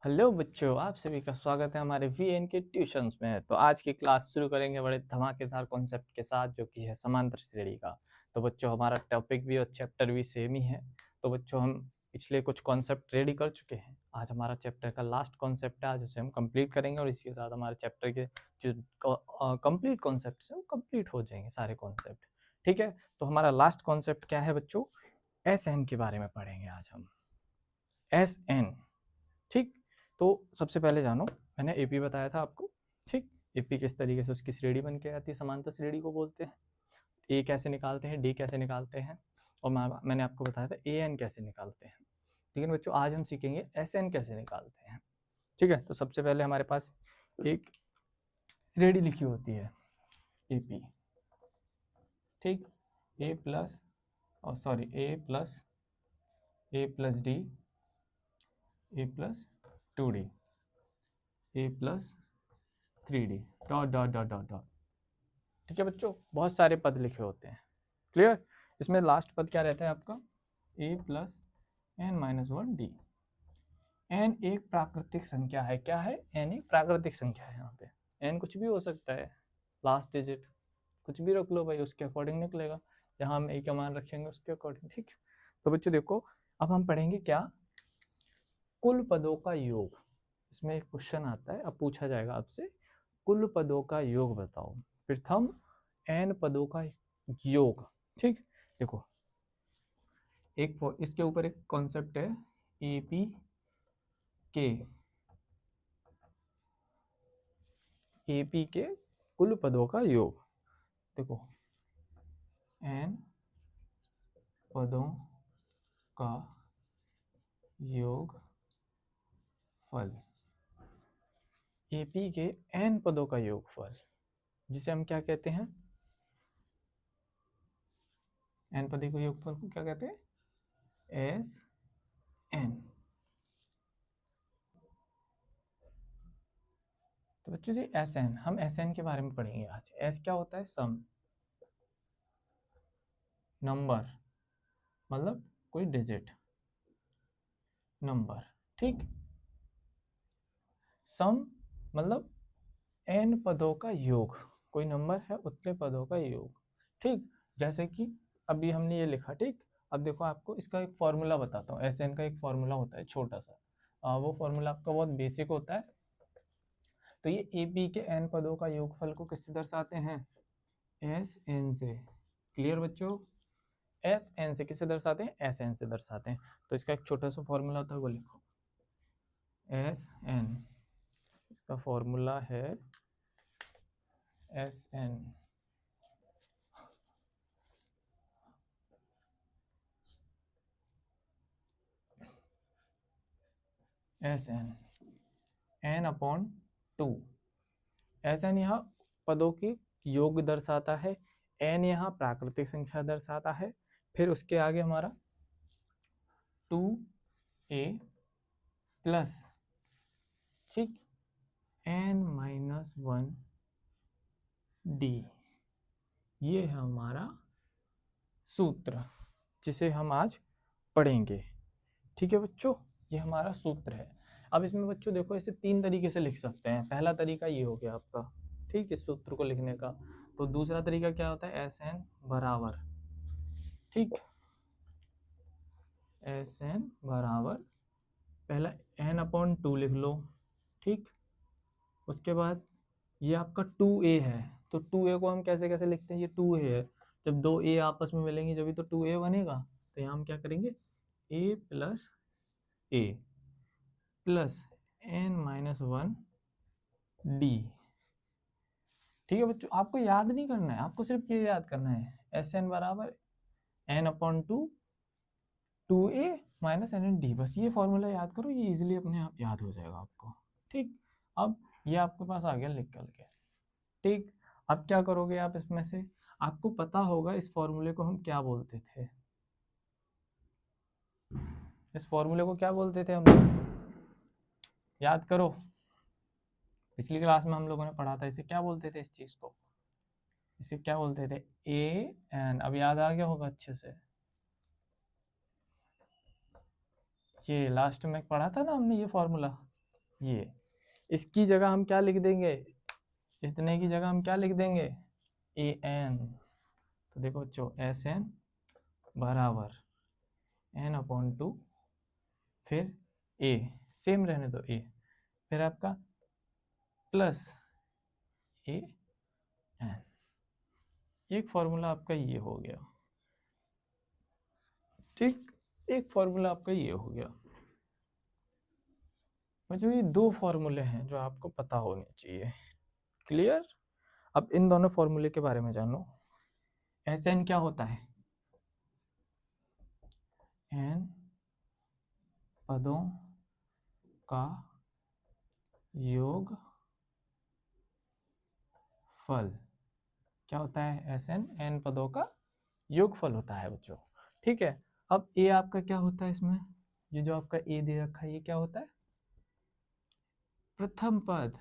Hello बच्चों, आप सभी का स्वागत है हमारे वीएन के ट्यूशंस में। तो आज की क्लास शुरू करेंगे बड़े धमाकेदार कॉन्सेप्ट के साथ, जो कि है समांतर श्रेणी का। तो बच्चों, हमारा टॉपिक भी और चैप्टर भी सेम ही है। तो बच्चों, हम पिछले कुछ कॉन्सेप्ट रेडी कर चुके हैं। आज हमारा चैप्टर का लास्ट कॉन्सेप्ट है, आज उसे हम कंप्लीट करेंगे और इसी के साथ हमारे चैप्टर के जो कंप्लीट कॉन्सेप्ट है वो कंप्लीट हो जाएंगे सारे कॉन्सेप्ट। ठीक है, तो हमारा लास्ट कॉन्सेप्ट क्या है बच्चों? एस एन के बारे में पढ़ेंगे आज हम। एस एन, ठीक। तो सबसे पहले जानो, मैंने एपी बताया था आपको, ठीक। एपी किस तरीके से उसकी श्रेणी बन के आती है, समांतर श्रेणी को बोलते हैं। ए कैसे निकालते हैं, डी कैसे निकालते हैं, और मैंने आपको बताया था ए एन कैसे निकालते हैं। लेकिन बच्चों, आज हम सीखेंगे एस एन कैसे निकालते हैं। ठीक है, तो सबसे पहले हमारे पास एक श्रेणी लिखी होती है एपी, ठीक। ए प्लस, और sorry, A plus D, A plus 2d, A plus 3d, dot dot dot dot dot. ठीक है बच्चों, बहुत सारे पद लिखे होते हैं। क्लियर? इसमें लास्ट पद क्या रहता है आपका? A plus N minus one D. N एक प्राकृतिक संख्या है। क्या है? एन एक प्राकृतिक संख्या है। यहाँ पे एन कुछ भी हो सकता है, लास्ट डिजिट कुछ भी रख लो भाई, उसके अकॉर्डिंग निकलेगा। जहाँ हम ए का मान रखेंगे उसके अकॉर्डिंग, ठीक। तो बच्चों देखो, अब हम पढ़ेंगे क्या? कुल पदों का योग। इसमें एक क्वेश्चन आता है, अब पूछा जाएगा आपसे, कुल पदों का योग बताओ। प्रथम एन पदों का योग, ठीक। देखो, एक इसके ऊपर एक कॉन्सेप्ट है, एपी के, एपी के कुल पदों का योग। देखो, एन पदों का योग फल, एपी के एन पदों का योगफल, जिसे हम क्या कहते हैं? एन पदों के योगफल को क्या कहते हैं? S N. तो बच्चों जी, एस एन, हम एस एन के बारे में पढ़ेंगे आज। एस क्या होता है? सम, नंबर, मतलब कोई डिजिट, नंबर, ठीक। सम मतलब एन पदों का योग, कोई नंबर है उतने पदों का योग, ठीक। जैसे कि अभी हमने ये लिखा, ठीक। अब देखो, आपको इसका एक फॉर्मूला बताता हूँ। एस एन का एक फॉर्मूला होता है छोटा सा, वो फॉर्मूला आपका बहुत बेसिक होता है। तो ये ए बी के एन पदों का योगफल को किससे दर्शाते हैं? एस एन से। क्लियर बच्चों? एस एन से किससे दर्शाते हैं? एस एन से दर्शाते हैं। तो इसका एक छोटा सा फॉर्मूला होता है, वो लिखो, एस एन। इसका फॉर्मूला है S N, S N, N upon two. S N यहाँ पदों की योग दर्शाता है, एन यहाँ प्राकृतिक संख्या दर्शाता है। फिर उसके आगे हमारा 2a प्लस, ठीक, एन माइनस वन डी। ये है हमारा सूत्र, जिसे हम आज पढ़ेंगे। ठीक है बच्चों, ये हमारा सूत्र है। अब इसमें बच्चों देखो, इसे तीन तरीके से लिख सकते हैं। पहला तरीका ये हो गया आपका, ठीक, इस सूत्र को लिखने का। तो दूसरा तरीका क्या होता है? एस एन बराबर, ठीक, एस एन बराबर, पहला एन अपॉन टू लिख लो, ठीक। उसके बाद ये आपका 2a है, तो 2a को हम कैसे कैसे लिखते हैं? ये 2a है, जब दो a आपस में मिलेंगे जब तो 2a बनेगा। तो यहाँ हम क्या करेंगे? a plus A plus N minus one D. ठीक है बच्चों, आपको याद नहीं करना है, आपको सिर्फ ये याद करना है, एस एन बराबर N upon to A minus N N D. बस ये फॉर्मूला याद करो, ये इजीली अपने आप याद हो जाएगा आपको, ठीक। अब ये आपके पास आ गया निकल के, ठीक। अब क्या करोगे आप इसमें से? आपको पता होगा इस फॉर्मूले को हम क्या बोलते थे? इस फॉर्मूले को क्या बोलते थे हम लोग? याद करो, पिछली क्लास में हम लोगों ने पढ़ा था, इसे क्या बोलते थे? इस चीज को इसे क्या बोलते थे? A N. अब याद आ गया होगा अच्छे से। ये लास्ट में पढ़ा था ना हमने ये फॉर्मूला, ये इसकी जगह हम क्या लिख देंगे, इतने की जगह हम क्या लिख देंगे, ए एन। तो देखो बच्चों एस एन बराबर एन अपॉन 2 फिर ए, सेम रहने दो ए, फिर आपका प्लस ए एन। एक फॉर्मूला आपका ये हो गया, ठीक, एक फॉर्मूला आपका ये हो गया। बच्चों ये दो फॉर्मूले हैं जो आपको पता होने चाहिए, क्लियर। अब इन दोनों फॉर्मूले के बारे में जानो। एस एन क्या होता है, एन पदों का योग फल। क्या होता है एस एन, एन पदों का योगफल होता है बच्चों, ठीक है। अब ए आपका क्या होता है इसमें, ये जो आपका ए दे रखा है ये क्या होता है, प्रथम पद,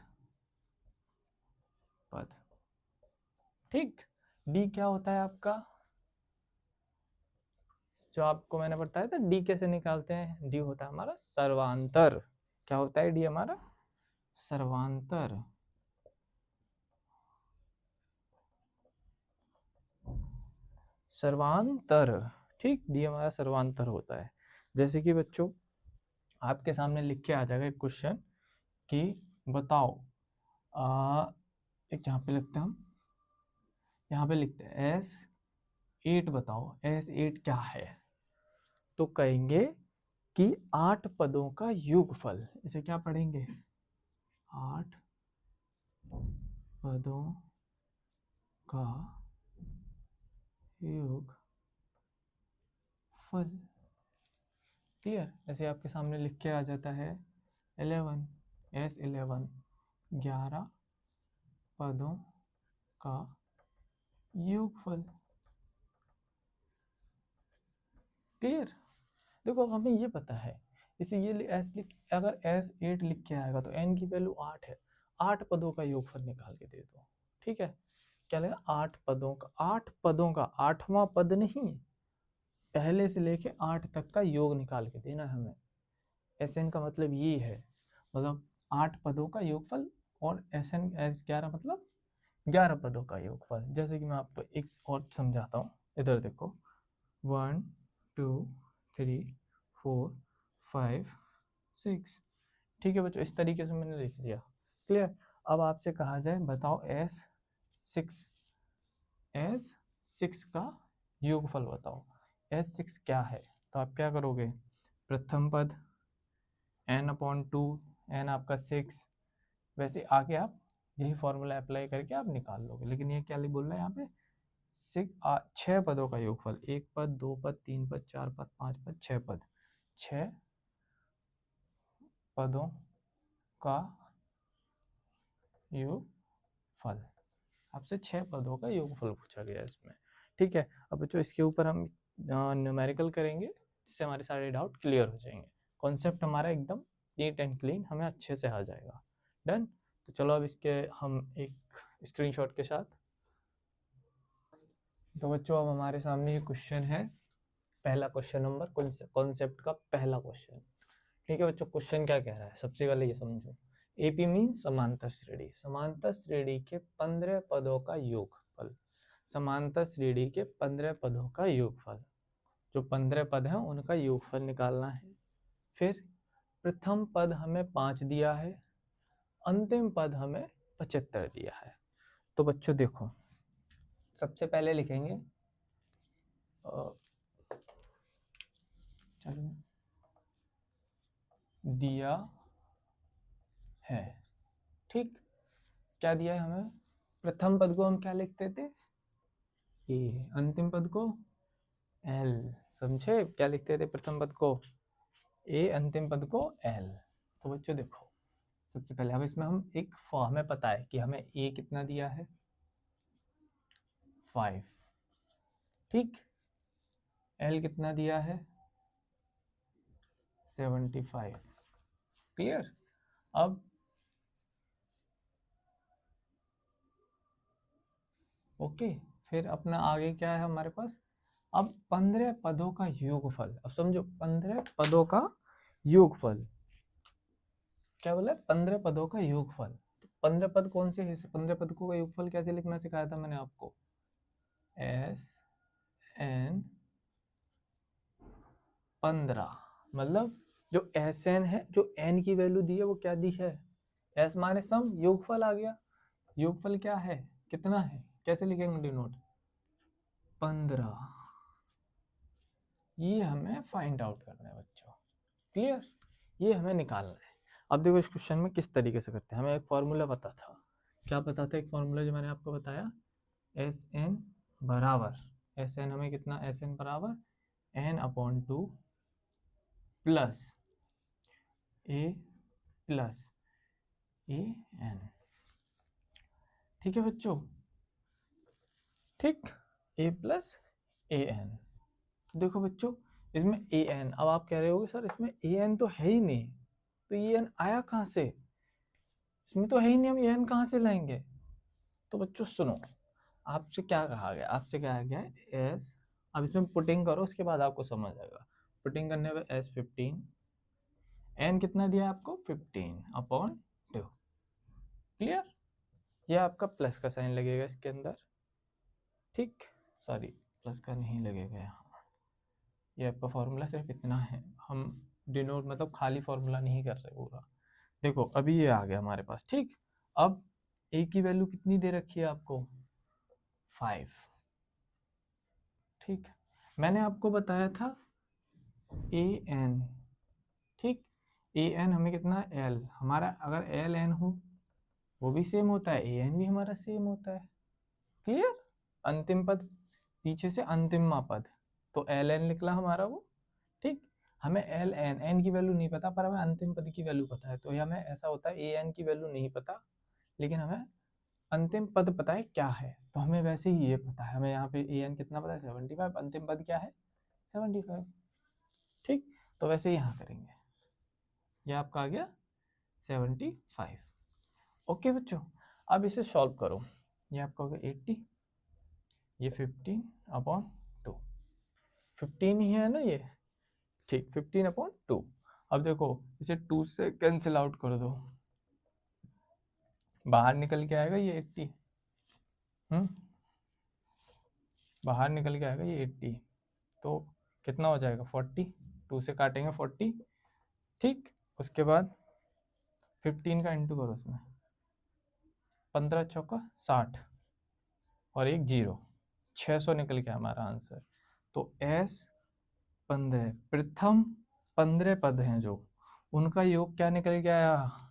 ठीक। डी क्या होता है आपका, जो आपको मैंने बताया था डी कैसे निकालते हैं, डी होता है हमारा सर्वांतर। क्या होता है डी हमारा, सर्वांतर। सर्वांतर, ठीक, डी हमारा सर्वांतर होता है। जैसे कि बच्चों आपके सामने लिख के आ जाएगा एक क्वेश्चन कि बताओ, एक यहाँ पे लिखते हैं हम, यहाँ पे लिखते हैं S8 बताओ, S8 क्या है, तो कहेंगे कि 8 पदों का योगफल। इसे क्या पढ़ेंगे, 8 पदों का योगफल, क्लियर। ऐसे आपके सामने लिख के आ जाता है 11 S11 11 पदों का योगफल, क्लियर। देखो अब हमें ये पता है, इसे ये एस लिख, अगर S8 लिख के आएगा तो n की वैल्यू 8 है, 8 पदों का योगफल निकाल के दे दो, ठीक है। क्या लगेगा, 8 पदों का, 8 पदों का, 8वां पद नहीं, पहले से लेके 8 तक का योग निकाल के देना है हमें। SN का मतलब ये है, मतलब 8 पदों का योगफल, और SN S11 मतलब 11 पदों का योगफल। जैसे कि मैं आपको एक और समझाता हूँ, इधर देखो 1 2 3 4 5 6, ठीक है बच्चों, इस तरीके से मैंने लिख दिया, क्लियर। अब आपसे कहा जाए बताओ S6 का योगफल बताओ, S6 क्या है, तो आप क्या करोगे, प्रथम पद n/2, n आपका 6, वैसे आगे आप यही फॉर्मूला अप्लाई करके आप निकाल लोगे। लेकिन ये क्या बोल रहा है यहाँ पे, 6 पदों का योगफल, 1 पद 2 पद 3 पद 4 पद 5 पद 6 पद, 6 पदों का योगफल। आपसे 6 पदों का योगफल पूछा गया इसमें, ठीक है। अब बच्चों इसके ऊपर हम न्यूमेरिकल करेंगे, जिससे हमारे सारे डाउट क्लियर हो जाएंगे, कॉन्सेप्ट हमारा एकदम नीट एंड क्लीन हमें अच्छे से आ जाएगा। डन। तो चलो अब इसके हम एक स्क्रीनशॉट के साथ, तो बच्चों अब हमारे सामने ये क्वेश्चन है, पहला क्वेश्चन नंबर कॉन्सेप्ट का पहला क्वेश्चन, ठीक है बच्चों। क्वेश्चन क्या कह रहा है, सबसे पहले ये समझो, एपी मीन समांतर श्रेणी, समांतर श्रेणी के 15 पदों का योगफल, समांतर श्रेणी के 15 पदों का योगफल, जो 15 पद हैं उनका योगफल निकालना है। फिर प्रथम पद हमें 5 दिया है, अंतिम पद हमें 75 दिया है। तो बच्चों देखो सबसे पहले लिखेंगे, चलो दिया है, ठीक, क्या दिया है हमें, प्रथम पद को हम क्या लिखते थे ए, अंतिम पद को एल, समझे, क्या लिखते थे, प्रथम पद को ए, अंतिम पद को एल। तो बच्चों देखो सबसे पहले अब इसमें हम एक हमें पता है कि हमें ए कितना दिया है 5, ठीक, एल कितना दिया है 75, क्लियर। अब ओके, फिर अपना आगे क्या है हमारे पास, अब 15 पदों का योगफल, अब समझो 15 पदों का योगफल क्या बोला है? 15 पदों का योगफल। 15 पद कौन से है? 15 पदों का योगफल कैसे लिखना सिखाया था मैंने आपको? एस एन 15, मतलब जो एस एन है, जो एन की वैल्यू दी है वो क्या दी है? एस माने सम, योगफल आ गया। योगफल क्या है, कितना है, कैसे लिखेंगे डिनोट? 15। ये हमें फाइंड आउट करना है बच्चों, क्लियर? ये हमें निकालना है। अब देखो इस क्वेश्चन में किस तरीके से करते हैं। हमें एक फॉर्मूला पता था। क्या पता था? एक फॉर्मूला जो मैंने आपको बताया, एस एन बराबर, एस एन हमें कितना, एस एन बराबर N upon 2 plus A plus A N. ठीक है बच्चों, ठीक, ए प्लस ए एन। देखो बच्चों, इसमें ए एन, अब आप कह रहे होगे सर इसमें ए एन तो है ही नहीं, तो ये एन आया कहाँ से? इसमें तो है ही नहीं, हम ए एन कहाँ से लाएंगे? तो बच्चों सुनो, आपसे क्या कहा गया, आपसे क्या गया है? एस, अब इसमें पुटिंग करो, उसके बाद आपको समझ आएगा। पुटिंग करने पे एस 15, एन कितना दिया आपको? 15 अपॉन 2, क्लियर? ये आपका प्लस का साइन लगेगा इसके अंदर, ठीक, सॉरी प्लस का नहीं लगेगा यहाँ। ये आपका फॉर्मूला सिर्फ इतना है, हम डिनोट मतलब खाली फॉर्मूला नहीं कर रहे पूरा। देखो अभी ये आ गया हमारे पास, ठीक। अब ए की वैल्यू कितनी दे रखी है आपको? 5, ठीक। मैंने आपको बताया था ए एन, ठीक। ए एन हमें कितना, एल हमारा, अगर एल एन हो वो भी सेम होता है, ए एन भी हमारा सेम होता है, क्लियर? अंतिम पद पीछे से अंतिम पद, तो एल एन निकला हमारा वो, ठीक। हमें एल एन, एन की वैल्यू नहीं पता, पर हमें अंतिम पद की वैल्यू पता है। तो ये हमें ऐसा होता है, ए एन की वैल्यू नहीं पता लेकिन हमें अंतिम पद पता है क्या है, तो हमें वैसे ही ये पता है। हमें यहाँ पे ए एन कितना पता है? 75, अंतिम पद क्या है? 75, ठीक। तो वैसे ही यहाँ करेंगे, ये आपका आ गया 75। ओके बच्चों, अब इसे सॉल्व करो। ये आपका हो गया 80, ये 15 अपॉन 2, 15 ही है ना ये, ठीक, 15 अपॉन 2। अब देखो इसे 2 से कैंसिल आउट कर दो, बाहर निकल के आएगा ये 80, बाहर निकल के आएगा ये 80, तो कितना हो जाएगा? 40, 2 से काटेंगे 40, ठीक। उसके बाद 15 का इंटू करो उसमें, 15 चौका 60 और एक 0, 600 निकल के हमारा आंसर। तो एस 15, प्रथम 15 पद हैं जो, उनका योग क्या निकल के आया?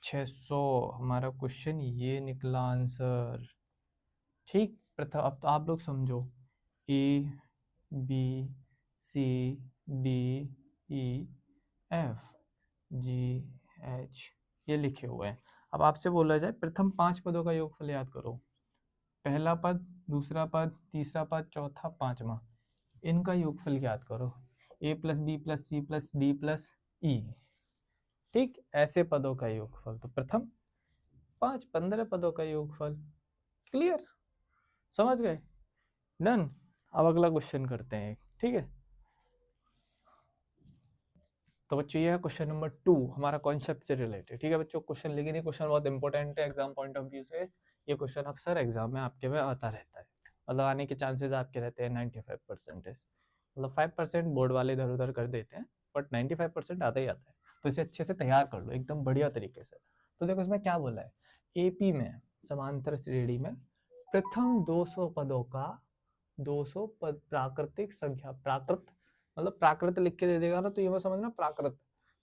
600। हमारा क्वेश्चन ये निकला आंसर, ठीक। प्रथम, अब तो आप लोग समझो, A B C D E F G H ये लिखे हुए हैं। अब आपसे बोला जाए प्रथम 5 पदों का योगफल याद करो, पहला पद, दूसरा पद, तीसरा पद, चौथा, पांचवा, इनका योगफल याद करो। A plus B plus C plus D plus E, ठीक, ऐसे पदों का योगफल। तो प्रथम 5, 15 पदों का योगफल, क्लियर? समझ गए? डन। अब अगला क्वेश्चन करते हैं, ठीक है। तो बच्चों ये है क्वेश्चन नंबर 2, हमारा कॉन्सेप्ट से रिलेटेड, ठीक है बच्चों। क्वेश्चन लेकिन ये क्वेश्चन बहुत इंपॉर्टेंट है एग्जाम पॉइंट ऑफ व्यू से। ये क्वेश्चन अक्सर एग्जाम में आपके में आता रहता है, मतलब आने के चांसेस आपके रहते हैं 95%, मतलब 5% बोर्ड वाले इधर उधर कर देते हैं, बट 95% आता ही आता है। तो इसे अच्छे से तैयार कर लो एकदम बढ़िया तरीके से। तो देखो इसमें क्या बोला है, एपी में समांतर श्रेणी में प्रथम 200 पदों का 200 पद प्राकृतिक संख्या, प्राकृत मतलब प्राकृत लिख के दे देगा ना, तो ये मत समझना प्राकृत,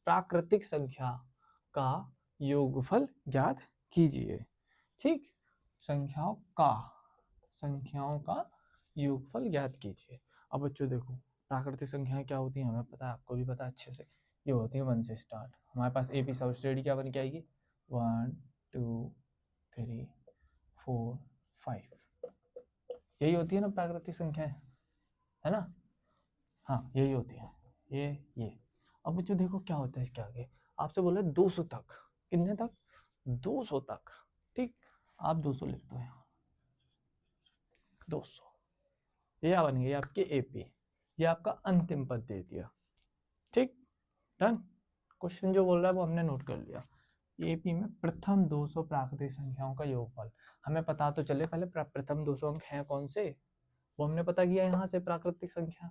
प्राकृतिक संख्या का योगफल ज्ञात कीजिए, ठीक। संख्याओं का योगफल ज्ञात कीजिए। अब बच्चों देखो प्राकृतिक संख्याएं क्या होती हैं हमें पता है, आपको भी पता है अच्छे से। ये होती है 1 से स्टार्ट। हमारे पास एपी सब श्रेणी क्या बन के आएगी? 1 2 3 4 5, यही होती है ना प्राकृतिक संख्याएं, है ना? हाँ यही होती है, ये। अब बच्चों देखो क्या होता है इसके आगे, आपसे बोला 200 तक, कितने तक? 200 तक, ठीक। आप 200 लिख दो यहाँ, 200, ये बन गई आपकी एपी, ये आपका अंतिम पद दे दिया, ठीक, डन। क्वेश्चन जो बोल रहा है वो हमने नोट कर लिया। एपी में प्रथम 200 प्राकृतिक संख्याओं का योगफल, हमें पता तो चले पहले प्रथम 200 अंक हैं कौन से, वो हमने पता किया यहाँ से। प्राकृतिक संख्या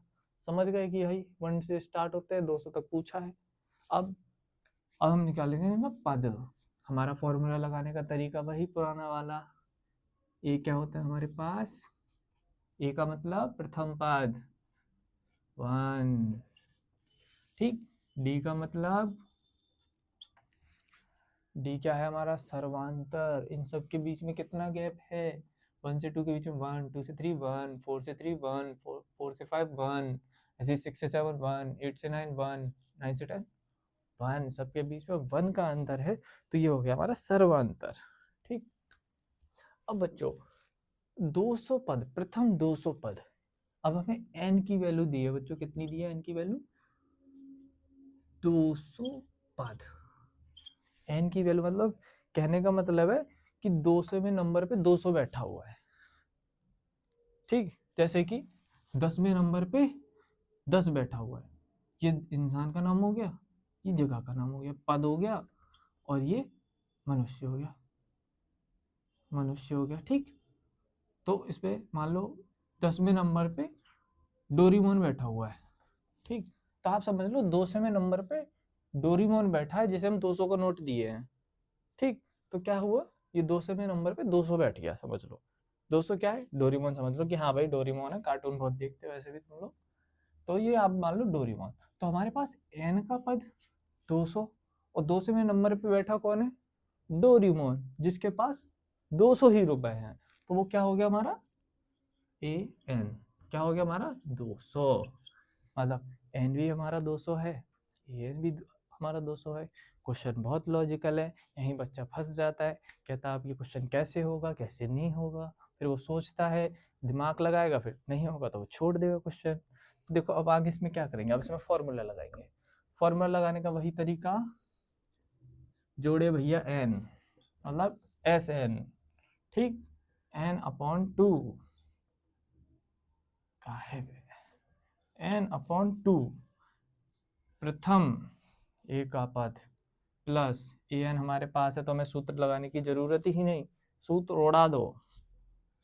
समझ गए कि भाई 1 से स्टार्ट होते हैं, 200 तक पूछा है। अब हम निकालेंगे ना पद। हमारा फॉर्मूला लगाने का तरीका वही पुराना वाला। ए क्या होता है हमारे पास, ए का मतलब प्रथम पद 1, ठीक। डी का मतलब, डी क्या है हमारा, सर्वांतर। इन सब के बीच में कितना गैप है, 1 से 2 के बीच में 1, 2 से 3 1, 4 से 3 1, 4 से 5 1, ऐसे 6 से 7 1, 8 से 9 1, 9 से 10 1, सबके बीच में 1 का अंतर है, तो ये हो गया हमारा सर्वांतर, ठीक। अब बच्चों 200 पद, प्रथम 200 पद, अब हमें n की वैल्यू दी है बच्चों, कितनी दी है n की वैल्यू, 200 पद। n की वैल्यू मतलब कहने का मतलब है कि 200वें नंबर पे 200 बैठा हुआ है, ठीक। जैसे कि 10वें नंबर पे 10 बैठा हुआ है, ये इंसान का नाम हो गया, ये जगह का नाम हो गया, पद हो गया, और ये मनुष्य हो गया, मनुष्य हो गया, ठीक। तो इस पे मान लो 10वें नंबर पे डोरीमोन बैठा हुआ है, ठीक। तो आप समझ लो 200वें नंबर पे डोरीमोन बैठा है, जिसे हम 200 का नोट दिए हैं, ठीक। तो क्या हुआ, ये 200वें नंबर पे 200 बैठ गया, समझ लो 200 क्या है, डोरीमोन। समझ लो कि हाँ भाई डोरीमोन है, कार्टून बहुत देखते हो वैसे भी तुम लोग, तो ये आप मान लो डोरीमोन। तो हमारे पास n का पद 200, और 200वें नंबर पे बैठा कौन है, डोरीमोन, जिसके पास 200 ही रुपए हैं, तो वो क्या हो गया हमारा, an, क्या हो गया हमारा 200, मतलब n भी हमारा 200 है, an भी हमारा 200 है। क्वेश्चन बहुत लॉजिकल है, यहीं बच्चा फंस जाता है, कहता है अब ये क्वेश्चन कैसे होगा कैसे नहीं होगा, फिर वो सोचता है, दिमाग लगाएगा, फिर नहीं होगा तो वो छोड़ देगा क्वेश्चन। तो देखो अब आगे इसमें क्या करेंगे, अब इसमें फॉर्मूला लगाएंगे। फॉर्मूला लगाने का वही तरीका, जोड़े भैया n, मतलब Sn, ठीक, n/2 का है n/2 प्रथम ए का पद प्लस an हमारे पास है, तो हमें सूत्र लगाने की जरूरत ही नहीं, सूत्र उड़ा दो,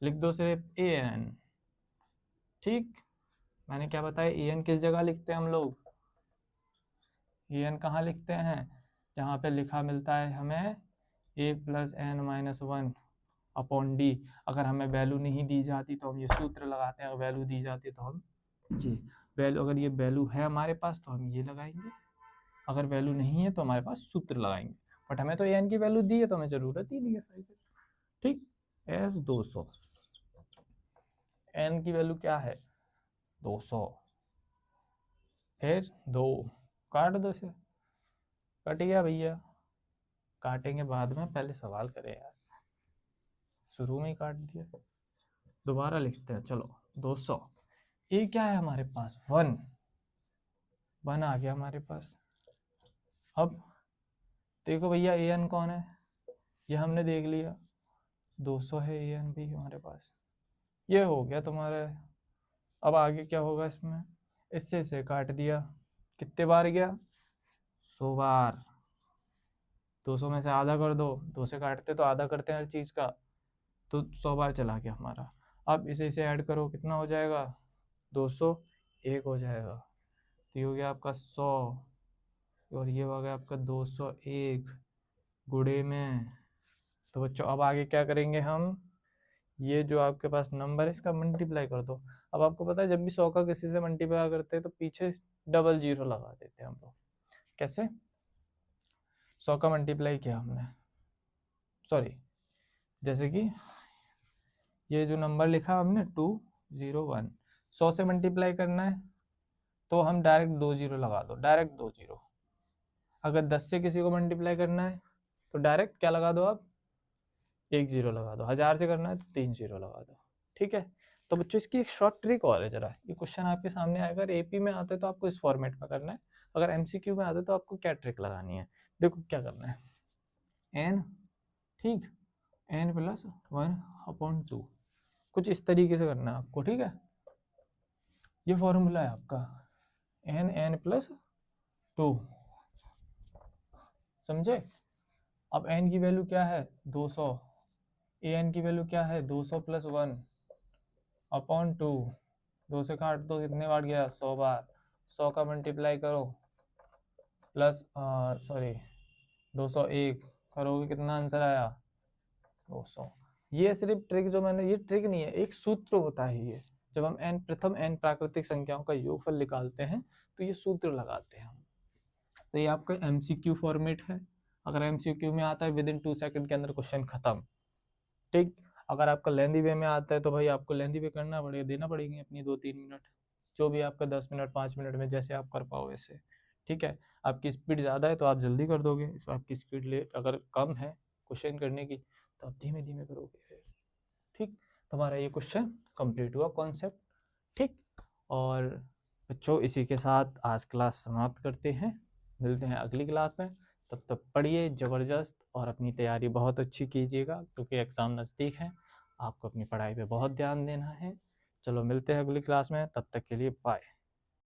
लिख दो सिर्फ an, ठीक। मैंने क्या बताया, an किस जगह लिखते हैं हम लोग, an कहाँ लिखते हैं, जहाँ पे लिखा मिलता है हमें a + n - 1/d। अगर हमें वैल्यू नहीं दी जाती तो हम ये सूत्र लगाते हैं, अगर वैल्यू दी जाती तो हम ये वैल्यू, अगर ये वैल्यू है हमारे पास तो हम ये लगाएंगे, अगर वैल्यू नहीं है तो हमारे पास सूत्र लगाएंगे, बट हमें तो an की वैल्यू दी है तो हमें जरूरत ही नहीं है, ठीक। S200, n की वैल्यू क्या है 200, फिर 2 काट दो, इसे कट गया भैया, काटेंगे बाद में, पहले सवाल करें यार, शुरू में ही काट दिया। दोबारा लिखते हैं, चलो 200, ये क्या है हमारे पास 1 आ गया हमारे पास। अब देखो भैया an कौन है, ये हमने देख लिया, 200 है an भी हमारे पास, ये हो गया तुम्हारा। अब आगे क्या होगा इसमें, इससे से काट दिया, कितने बार गया 100 बार, 200 में से आधा कर दो, 2 से काटते तो आधा करते हैं हर चीज़ का, तो 100 बार चला गया हमारा। अब इसे ऐड करो, कितना हो जाएगा 201 हो जाएगा, तो ये हो गया आपका 100, और ये हो गया आपका 201 गुणे में। तो बच्चों अब आगे क्या करेंगे हम, ये जो आपके पास नंबर है इसका मल्टीप्लाई कर दो। अब आपको पता है जब भी 100 का किसी से मल्टीप्लाई करते हैं तो पीछे डबल जीरो लगा देते हैं हम लोग। कैसे, 100 का मल्टीप्लाई किया हमने, सॉरी, जैसे कि ये जो नंबर लिखा हमने 201, 100 से मल्टीप्लाई करना है तो हम डायरेक्ट 2 जीरो लगा दो, डायरेक्ट 2 जीरो। अगर 10 से किसी को मल्टीप्लाई करना है तो डायरेक्ट क्या लगा दो आप, 1 जीरो लगा दो। 1000 से करना है तो 3 जीरो लगा दो, ठीक है। तो बच्चों इसकी एक शॉर्ट ट्रिक और है, जरा ये क्वेश्चन आपके सामने आएगा, अगर एपी में आते तो आपको इस फॉर्मेट में करना है, अगर एमसीक्यू में आते तो आपको क्या ट्रिक लगानी है, देखो क्या करना है, n, ठीक, n+1/2 कुछ इस तरीके से करना है आपको, ठीक है। ये फॉर्मूला है आपका n+2, समझे। अब n की वैल्यू क्या है 200, an की वैल्यू क्या है 200 + 1 अपॉन 2, 2 से काट दो कितने बार गया 100 बार, 100 का मल्टीप्लाई करो प्लस 201 करोगे कितना आंसर आया 200। ये सिर्फ ट्रिक जो मैंने, ये ट्रिक नहीं है, एक सूत्र होता है ये। जब हम प्रथम n प्राकृतिक संख्याओं का योगफल निकालते हैं तो ये सूत्र लगाते हैं हम। तो ये आपका MCQ फॉर्मेट है। अगर MCQ में आता है विद इन 2 सेकंड के अंदर क्वेश्चन खत्म, ठीक। अगर आपका लेंदी वे में आता है तो भाई आपको लेंदी वे करना पड़ेगा, देना पड़ेगी अपनी 2-3 मिनट, जो भी आपका 10 मिनट 5 मिनट में जैसे आप कर पाओ वैसे, ठीक है। आपकी स्पीड ज़्यादा है तो आप जल्दी कर दोगे, इस पर आपकी स्पीड लेट अगर कम है क्वेश्चन करने की तो आप धीमे धीमे करोगे फिर, ठीक। तुम्हारा ये क्वेश्चन कंप्लीट हुआ कॉन्सेप्ट, ठीक। और बच्चों इसी के साथ आज क्लास समाप्त करते हैं, मिलते हैं अगली क्लास में। तब तक पढ़िए ज़बरदस्त और अपनी तैयारी बहुत अच्छी कीजिएगा क्योंकि एग्ज़ाम नज़दीक है, आपको अपनी पढ़ाई पे बहुत ध्यान देना है। चलो मिलते हैं अगली क्लास में, तब तक के लिए बाय।